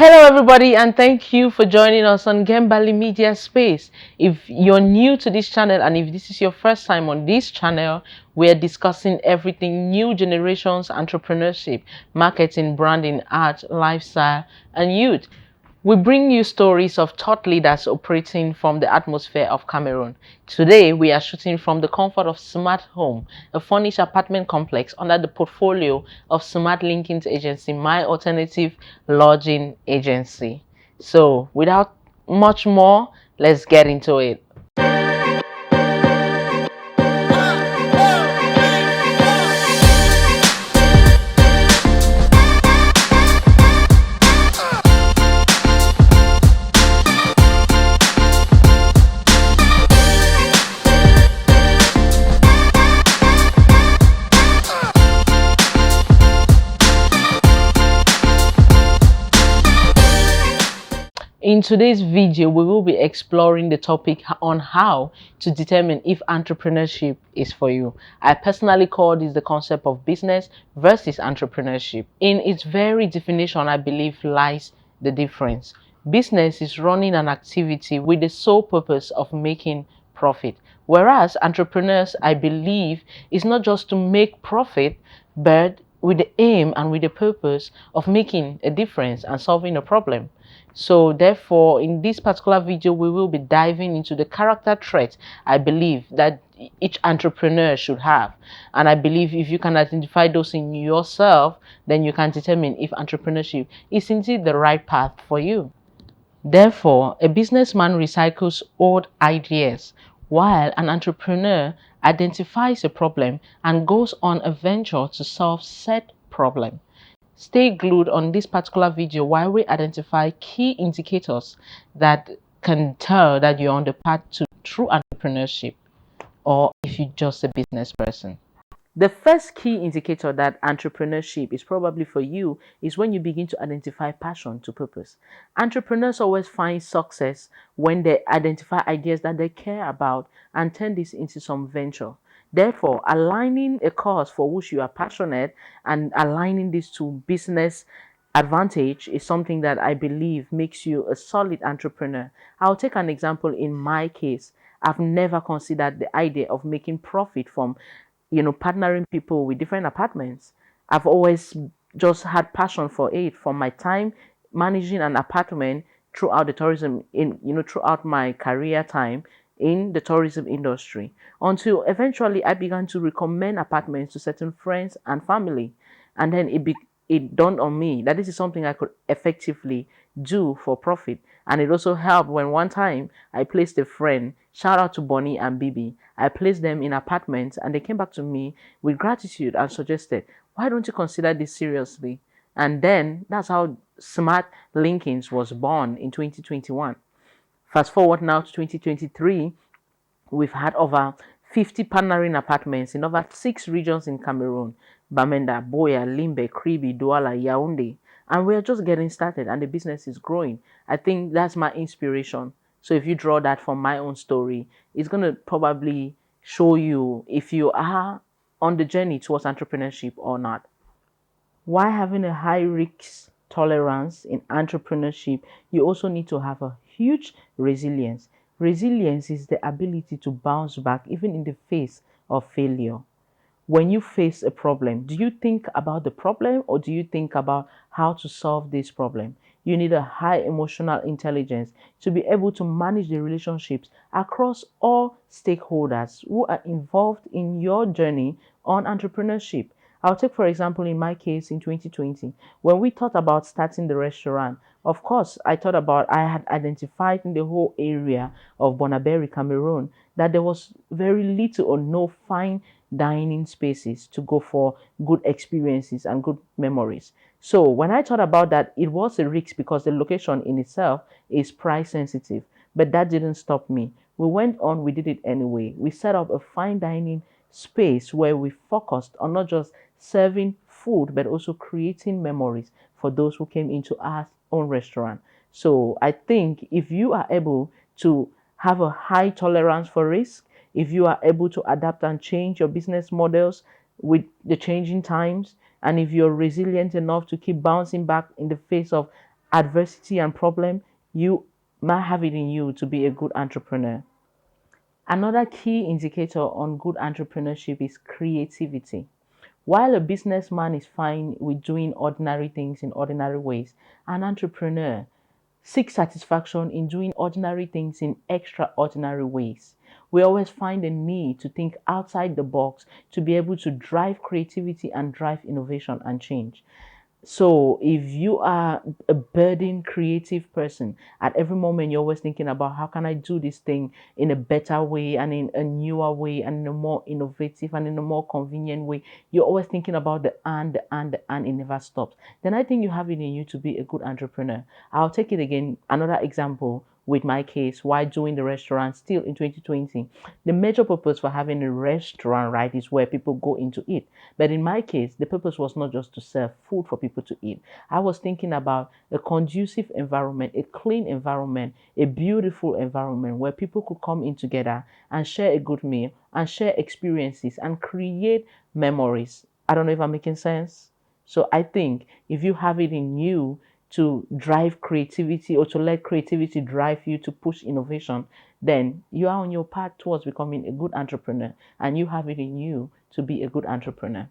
Hello everybody, and thank you for joining us on Gembali Media Space. If you're new to this channel and if this is your first time on this channel, we're discussing everything new generations, entrepreneurship, marketing, branding, art, lifestyle, and youth. We bring you stories of thought leaders operating from the atmosphere of Cameroon. Today, we are shooting from the comfort of Smart Home, a furnished apartment complex under the portfolio of Smart Linkings Agency, my alternative lodging agency. So, without much more, let's get into it. In today's video, we will be exploring the topic on how to determine if entrepreneurship is for you. I personally call this the concept of business versus entrepreneurship. In its very definition, I believe lies the difference. Business is running an activity with the sole purpose of making profit, whereas entrepreneurs, I believe, is not just to make profit, but with the aim and with the purpose of making a difference and solving a problem. So therefore, in this particular video, we will be diving into the character traits I believe that each entrepreneur should have. And I believe if you can identify those in yourself, then you can determine if entrepreneurship is indeed the right path for you. Therefore, a businessman recycles old ideas, while an entrepreneur identifies a problem and goes on a venture to solve said problem. Stay glued on this particular video while we identify key indicators that can tell that you're on the path to true entrepreneurship or if you're just a business person. The first key indicator that entrepreneurship is probably for you is when you begin to identify passion to purpose. Entrepreneurs always find success when they identify ideas that they care about and turn this into some venture. Therefore, aligning a cause for which you are passionate and aligning this to business advantage is something that I believe makes you a solid entrepreneur. I'll take an example in my case. I've never considered the idea of making profit from partnering people with different apartments. I've always just had passion for it from my time managing an apartment throughout the tourism throughout my career time in the tourism industry until eventually I began to recommend apartments to certain friends and family, and then it dawned on me that this is something I could effectively do for profit. And it also helped when one time I placed a friend, shout out to Bonnie and Bibi. I placed them in apartments and they came back to me with gratitude and suggested, why don't you consider this seriously? And then that's how Smart Linkings was born in 2021. Fast forward now to 2023, we've had over 50 partnering apartments in over 6 regions in Cameroon: Bamenda, Boya, Limbe, Kribi, Douala, Yaoundé. And we're just getting started and the business is growing. I think that's my inspiration. So if you draw that from my own story, it's going to probably show you if you are on the journey towards entrepreneurship or not. While having a high risk tolerance in entrepreneurship, you also need to have a huge resilience. Resilience is the ability to bounce back even in the face of failure. When you face a problem, do you think about the problem or do you think about how to solve this problem? You need a high emotional intelligence to be able to manage the relationships across all stakeholders who are involved in your journey on entrepreneurship. I'll take, for example, in my case in 2020, when we thought about starting the restaurant, of course, I had identified in the whole area of Bonaberi, Cameroon, that there was very little or no fine dining spaces to go for good experiences and good memories. So when I thought about that, it was a risk because the location in itself is price sensitive, but that didn't stop me. We went on, we did it anyway. We set up a fine dining space where we focused on not just serving food, but also creating memories for those who came into our own restaurant. So I think if you are able to have a high tolerance for risk, if you are able to adapt and change your business models with the changing times, and if you're resilient enough to keep bouncing back in the face of adversity and problem, you might have it in you to be a good entrepreneur. Another key indicator on good entrepreneurship is creativity. While a businessman is fine with doing ordinary things in ordinary ways, an entrepreneur seeks satisfaction in doing ordinary things in extraordinary ways. We always find a need to think outside the box to be able to drive creativity and drive innovation and change. So if you are a budding creative person, at every moment you're always thinking about how can I do this thing in a better way and in a newer way and in a more innovative and in a more convenient way. You're always thinking about the and it never stops. Then I think you have it in you to be a good entrepreneur. I'll take it again, another example with my case, why doing the restaurant still in 2020. The major purpose for having a restaurant, right, is where people go in to eat. But in my case, the purpose was not just to serve food for people to eat. I was thinking about a conducive environment, a clean environment, a beautiful environment where people could come in together and share a good meal and share experiences and create memories. I don't know if I'm making sense. So I think if you have it in you to drive creativity or to let creativity drive you to push innovation, then you are on your path towards becoming a good entrepreneur and you have it in you to be a good entrepreneur.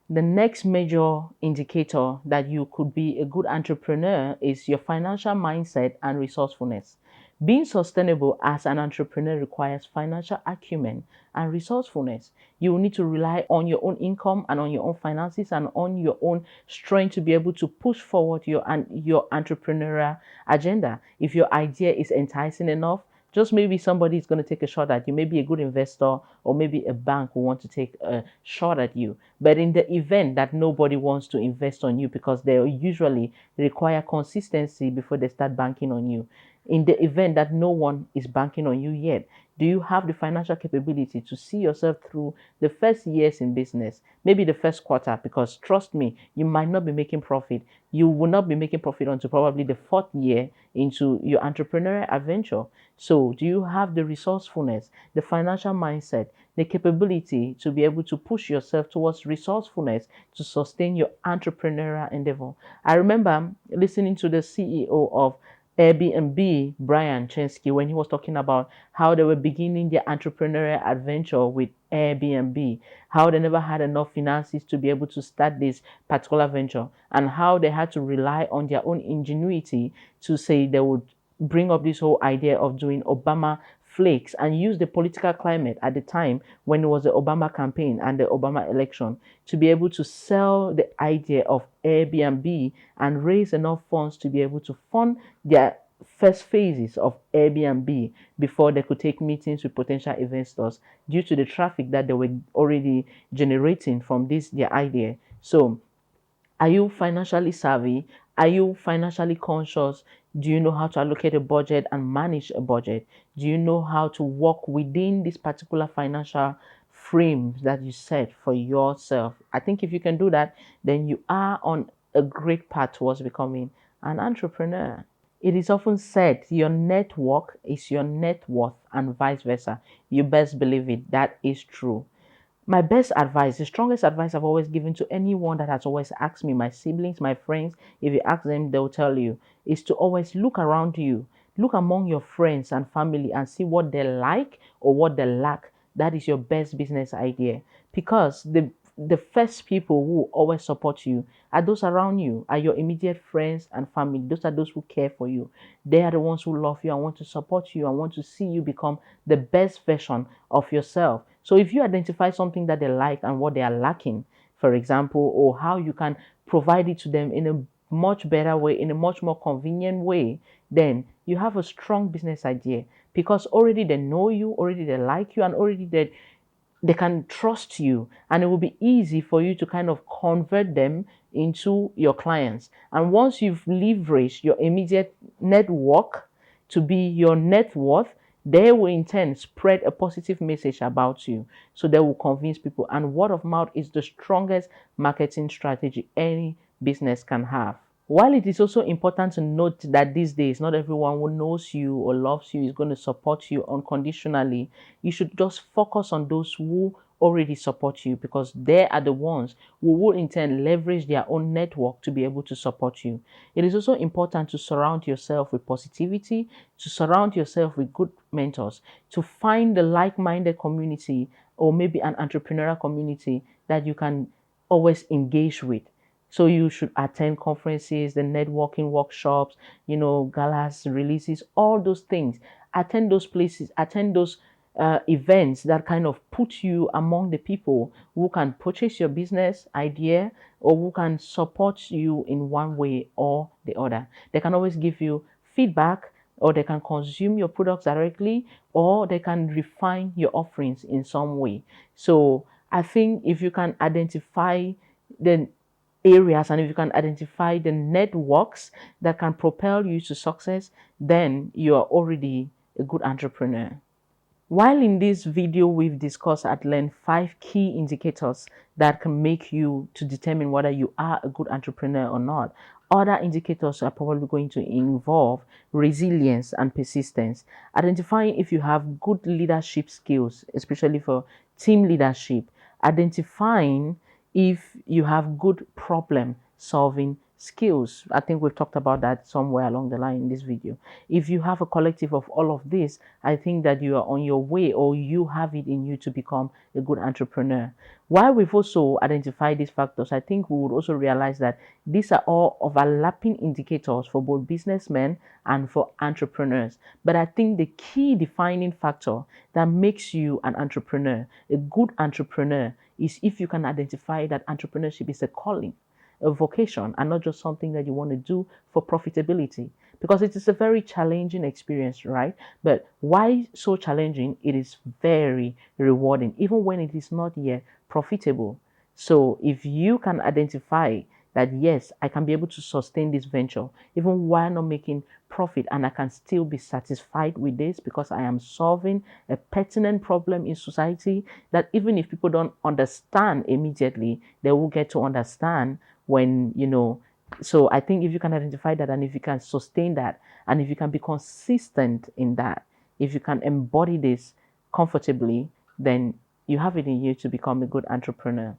The next major indicator that you could be a good entrepreneur is your financial mindset and resourcefulness. Being sustainable as an entrepreneur requires financial acumen and resourcefulness. You will need to rely on your own income and on your own finances and on your own strength to be able to push forward your entrepreneurial agenda. If your idea is enticing enough, just maybe somebody is going to take a shot at you, maybe a good investor or maybe a bank will want to take a shot at you. But in the event that nobody wants to invest on you because they usually require consistency before they start banking on you, in the event that no one is banking on you yet, do you have the financial capability to see yourself through the first years in business, maybe the first quarter? Because trust me, you might not be making profit. You will not be making profit until probably the fourth year into your entrepreneurial adventure. So do you have the resourcefulness, the financial mindset, the capability to be able to push yourself towards resourcefulness to sustain your entrepreneurial endeavor? I remember listening to the CEO of Airbnb, Brian Chesky, when he was talking about how they were beginning their entrepreneurial adventure with Airbnb, how they never had enough finances to be able to start this particular venture, and how they had to rely on their own ingenuity to say they would bring up this whole idea of doing Obama flakes and use the political climate at the time when it was the Obama campaign and the Obama election to be able to sell the idea of Airbnb and raise enough funds to be able to fund their first phases of Airbnb before they could take meetings with potential investors due to the traffic that they were already generating from this their idea. So are you financially savvy? Are you financially conscious? Do you know how to allocate a budget and manage a budget? Do you know how to work within this particular financial frame that you set for yourself? I think if you can do that, then you are on a great path towards becoming an entrepreneur. It is often said your network is your net worth and vice versa. You best believe it. That is true. My best advice, the strongest advice I've always given to anyone that has always asked me, my siblings, my friends, if you ask them, they'll tell you, is to always look around you, look among your friends and family and see what they like or what they lack. That is your best business idea. Because the first people who always support you are those around you, are your immediate friends and family. Those are those who care for you. They are the ones who love you and want to support you and want to see you become the best version of yourself. So if you identify something that they like and what they are lacking, for example, or how you can provide it to them in a much better way, in a much more convenient way, then you have a strong business idea because already they know you, already they like you, and already they can trust you, and it will be easy for you to kind of convert them into your clients. And once you've leveraged your immediate network to be your net worth, they will in turn spread a positive message about you. So they will convince people. And word of mouth is the strongest marketing strategy any business can have. While it is also important to note that these days, not everyone who knows you or loves you is going to support you unconditionally, you should just focus on those who already support you, because they are the ones who will in turn leverage their own network to be able to support you. It is also important to surround yourself with positivity, to surround yourself with good mentors, to find the like-minded community or maybe an entrepreneurial community that you can always engage with. So you should attend conferences, the networking workshops, galas, releases, all those things. Attend those places, attend those events that kind of put you among the people who can purchase your business idea or who can support you in one way or the other. They can always give you feedback, or they can consume your products directly, or they can refine your offerings in some way. So I think if you can identify the areas and if you can identify the networks that can propel you to success, then you are already a good entrepreneur. While in this video, we've discussed at length 5 key indicators that can make you to determine whether you are a good entrepreneur or not. Other indicators are probably going to involve resilience and persistence, identifying if you have good leadership skills, especially for team leadership, identifying if you have good problem solving skills. I think we've talked about that somewhere along the line in this video. If you have a collective of all of this, I think that you are on your way, or you have it in you to become a good entrepreneur. While we've also identified these factors, I think we would also realize that these are all overlapping indicators for both businessmen and for entrepreneurs. But I think the key defining factor that makes you an entrepreneur, a good entrepreneur, is if you can identify that entrepreneurship is a calling, a vocation, and not just something that you want to do for profitability. Because it is a very challenging experience, right? But why so challenging? It is very rewarding, even when it is not yet profitable. So if you can identify that, yes, I can be able to sustain this venture, even while not making profit, and I can still be satisfied with this because I am solving a pertinent problem in society that even if people don't understand immediately, they will get to understand when, so I think if you can identify that, and if you can sustain that, and if you can be consistent in that, if you can embody this comfortably, then you have it in you to become a good entrepreneur.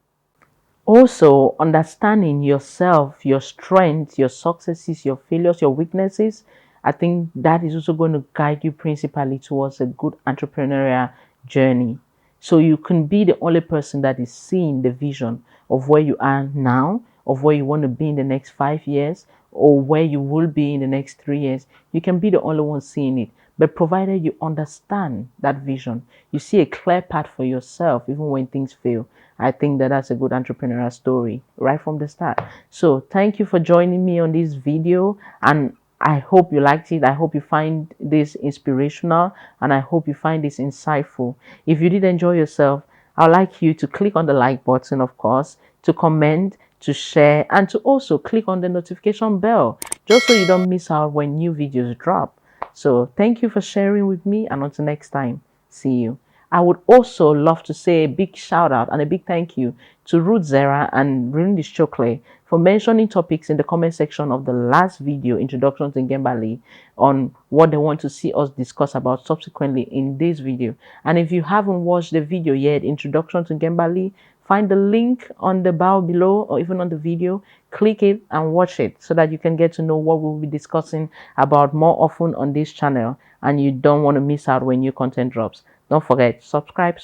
Also, understanding yourself, your strengths, your successes, your failures, your weaknesses, I think that is also going to guide you principally towards a good entrepreneurial journey. So you can be the only person that is seeing the vision of where you are now, of where you want to be in the next 5 years, or where you will be in the next 3 years. You can be the only one seeing it. But provided you understand that vision, you see a clear path for yourself, even when things fail, I think that that's a good entrepreneurial story right from the start. So thank you for joining me on this video, and I hope you liked it. I hope you find this inspirational, and I hope you find this insightful. If you did enjoy yourself, I'd like you to click on the like button, of course, to comment, to share, and to also click on the notification bell, just so you don't miss out when new videos drop. So thank you for sharing with me, and until next time, see you. I would also love to say a big shout out and a big thank you to Ruth Zera and Rindy Chokle for mentioning topics in the comment section of the last video, Introduction to Ngembali, on what they want to see us discuss about subsequently in this video. And if you haven't watched the video yet, Introduction to Ngembali, find the link on the bar below or even on the video, click it and watch it so that you can get to know what we'll be discussing about more often on this channel, and you don't want to miss out when new content drops. Don't forget, subscribe,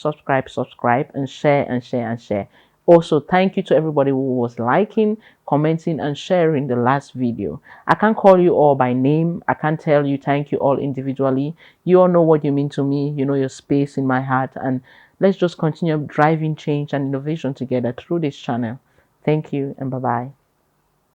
and share. Also, thank you to everybody who was liking, commenting, and sharing the last video. I can't call you all by name. I can't tell you thank you all individually. You all know what you mean to me. You know your space in my heart. And let's just continue driving change and innovation together through this channel. Thank you, and bye-bye.